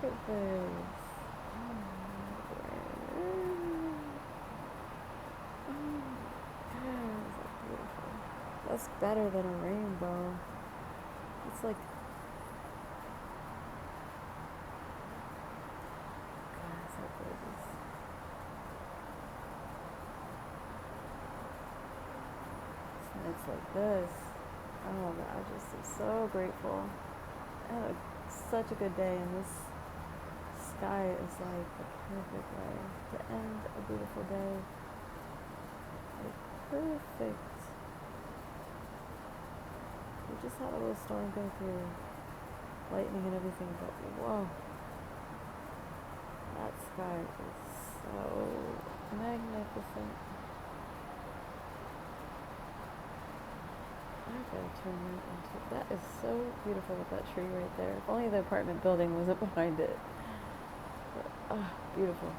at this. Oh my God, is that beautiful? That's better than a rainbow. It's like, God, it's so gorgeous. It's like this. Oh God, I just am so grateful. I had such a good day, and this sky is like the perfect way to end a beautiful day. Like, perfect. We just had a little storm go through, lightning and everything, but whoa, that sky is so magnificent. I gotta turn that into. That is so beautiful with that tree right there. If only the apartment building wasn't behind it. But, beautiful.